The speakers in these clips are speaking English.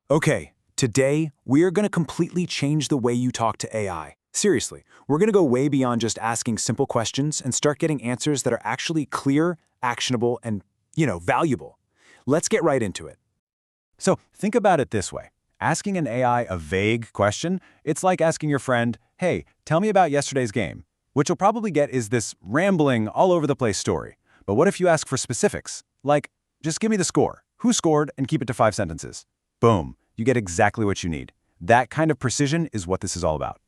Okay, today we're going to completely change the way you talk to AI. Seriously, we're going to go way beyond just asking simple questions and start getting answers that are actually clear, actionable, and, valuable. Let's get right into it. So think about it this way. Asking an AI a vague question, it's like asking your friend, hey, tell me about yesterday's game. What you'll probably get is this rambling, all over the place story. But what if you ask for specifics? Like, just give me the score, who scored, and keep it to 5 sentences. Boom, you get exactly what you need. That kind of precision is what this is all about.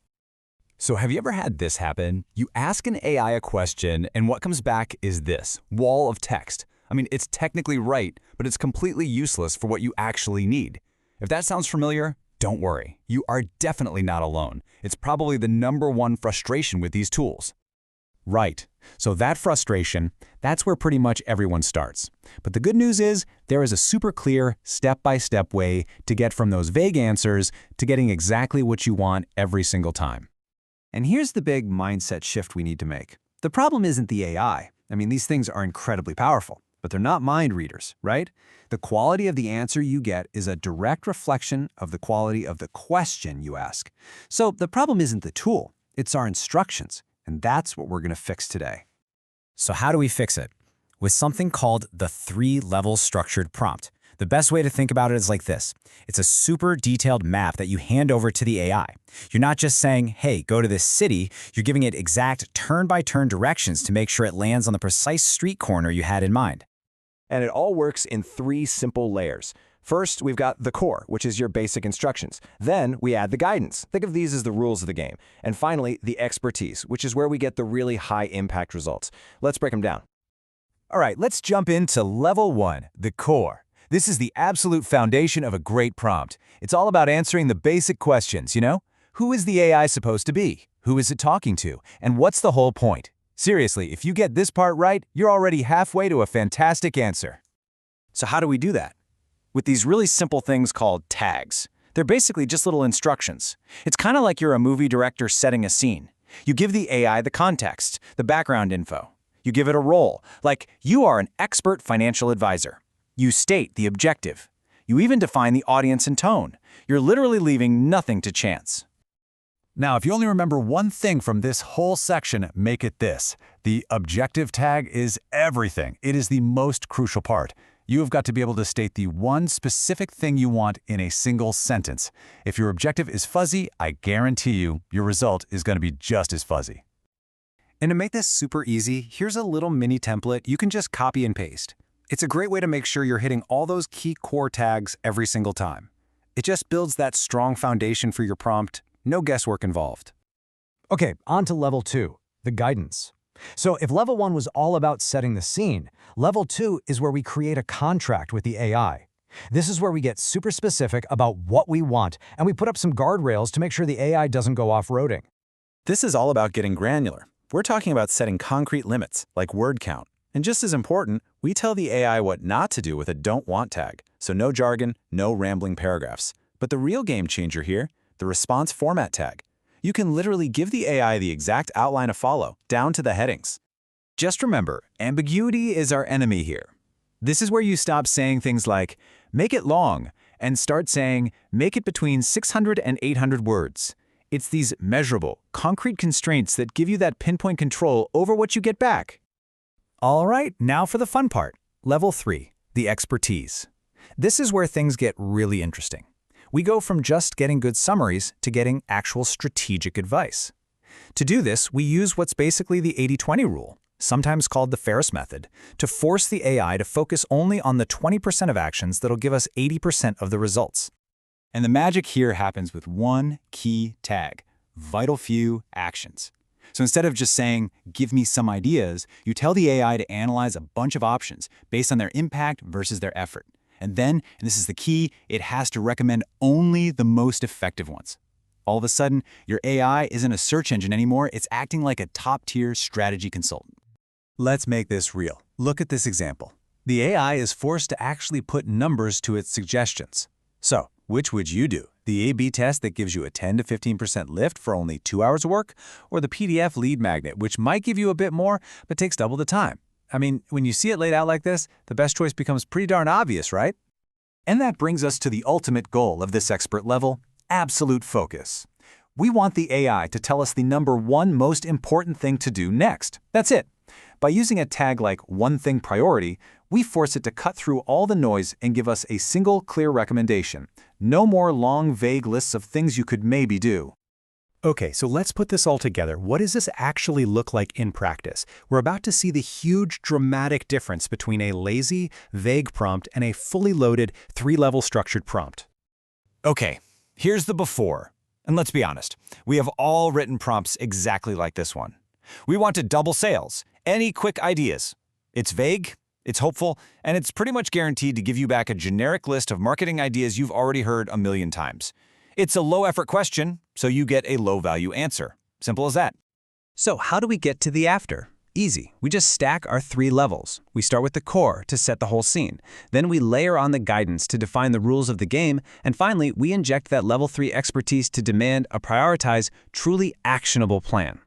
So have you ever had this happen? You ask an AI a question, and what comes back is this wall of text. I mean, it's technically right, but it's completely useless for what you actually need. If that sounds familiar, don't worry. You are definitely not alone. It's probably the #1 frustration with these tools. Right. So that frustration, that's where pretty much everyone starts. But the good news is there is a super clear, step-by-step way to get from those vague answers to getting exactly what you want every single time. And here's the big mindset shift we need to make. The problem isn't the AI. I mean, these things are incredibly powerful, but they're not mind readers, right? The quality of the answer you get is a direct reflection of the quality of the question you ask. So the problem isn't the tool, it's our instructions, and that's what we're going to fix today. So how do we fix it? With something called the 3-level structured prompt. The best way to think about it is like this. It's a super detailed map that you hand over to the AI. You're not just saying, hey, go to this city, you're giving it exact turn-by-turn directions to make sure it lands on the precise street corner you had in mind. And it all works in 3 simple layers. First, we've got the core, which is your basic instructions. Then we add the guidance. Think of these as the rules of the game. And finally, the expertise, which is where we get the really high-impact results. Let's break them down. All right, let's jump into level 1, the core. This is the absolute foundation of a great prompt. It's all about answering the basic questions, Who is the AI supposed to be? Who is it talking to? And what's the whole point? Seriously, if you get this part right, you're already halfway to a fantastic answer. So how do we do that? With these really simple things called tags. They're basically just little instructions. It's kind of like you're a movie director setting a scene. You give the AI the context, the background info. You give it a role, like you are an expert financial advisor. You state the objective. You even define the audience and tone. You're literally leaving nothing to chance. Now, if you only remember one thing from this whole section, make it this. The objective tag is everything. It is the most crucial part. You have got to be able to state the one specific thing you want in a single sentence. If your objective is fuzzy, I guarantee you, your result is going to be just as fuzzy. And to make this super easy, here's a little mini template you can just copy and paste. It's a great way to make sure you're hitting all those key core tags every single time. It just builds that strong foundation for your prompt, no guesswork involved. Okay, on to level 2, the guidance. So if level 1 was all about setting the scene, level 2 is where we create a contract with the AI. This is where we get super specific about what we want, and we put up some guardrails to make sure the AI doesn't go off-roading. This is all about getting granular. We're talking about setting concrete limits, like word count. And just as important, we tell the AI what not to do with a don't want tag. So no jargon, no rambling paragraphs. But the real game changer here, the response format tag. You can literally give the AI the exact outline to follow, down to the headings. Just remember, ambiguity is our enemy here. This is where you stop saying things like, make it long, and start saying, make it between 600 and 800 words. It's these measurable, concrete constraints that give you that pinpoint control over what you get back. All right, now for the fun part. Level 3, the expertise. This is where things get really interesting. We go from just getting good summaries to getting actual strategic advice. To do this, we use what's basically the 80-20 rule, sometimes called the Ferriss method, to force the AI to focus only on the 20% of actions that'll give us 80% of the results. And the magic here happens with one key tag, vital few actions. So instead of just saying, give me some ideas, you tell the AI to analyze a bunch of options based on their impact versus their effort. And then, and this is the key, it has to recommend only the most effective ones. All of a sudden, your AI isn't a search engine anymore, it's acting like a top-tier strategy consultant. Let's make this real. Look at this example. The AI is forced to actually put numbers to its suggestions. So, which would you do? The A/B test that gives you a 10 to 15% lift for only 2 hours of work? Or the PDF lead magnet, which might give you a bit more, but takes double the time? I mean, when you see it laid out like this, the best choice becomes pretty darn obvious, right? And that brings us to the ultimate goal of this expert level, absolute focus. We want the AI to tell us the number one most important thing to do next. That's it. By using a tag like one thing priority, we force it to cut through all the noise and give us a single clear recommendation. No more long, vague lists of things you could maybe do. Okay, so let's put this all together. What does this actually look like in practice? We're about to see the huge, dramatic difference between a lazy, vague prompt and a fully loaded, three-level structured prompt. Okay, here's the before. And let's be honest, we have all written prompts exactly like this one. We want to double sales. Any quick ideas? It's vague, it's hopeful, and it's pretty much guaranteed to give you back a generic list of marketing ideas you've already heard a million times. It's a low-effort question, so you get a low-value answer. Simple as that. So how do we get to the after? Easy. We just stack our 3 levels. We start with the core to set the whole scene. Then we layer on the guidance to define the rules of the game. And finally, we inject that level 3 expertise to demand a prioritized, truly actionable plan.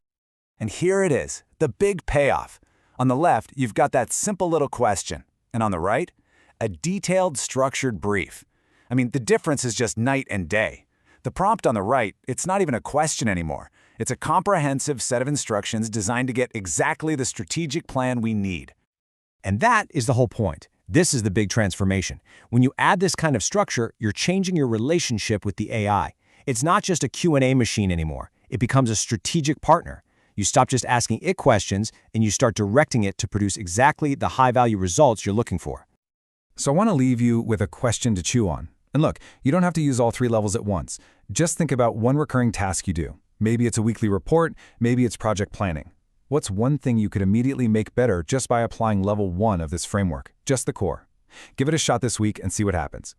And here it is, the big payoff. On the left, you've got that simple little question. And on the right, a detailed, structured brief. I mean, the difference is just night and day. The prompt on the right, it's not even a question anymore. It's a comprehensive set of instructions designed to get exactly the strategic plan we need. And that is the whole point. This is the big transformation. When you add this kind of structure, you're changing your relationship with the AI. It's not just a Q&A machine anymore. It becomes a strategic partner. You stop just asking it questions, and you start directing it to produce exactly the high-value results you're looking for. So I want to leave you with a question to chew on. And look, you don't have to use all 3 levels at once. Just think about one recurring task you do. Maybe it's a weekly report, maybe it's project planning. What's one thing you could immediately make better just by applying level 1 of this framework? Just the core. Give it a shot this week and see what happens.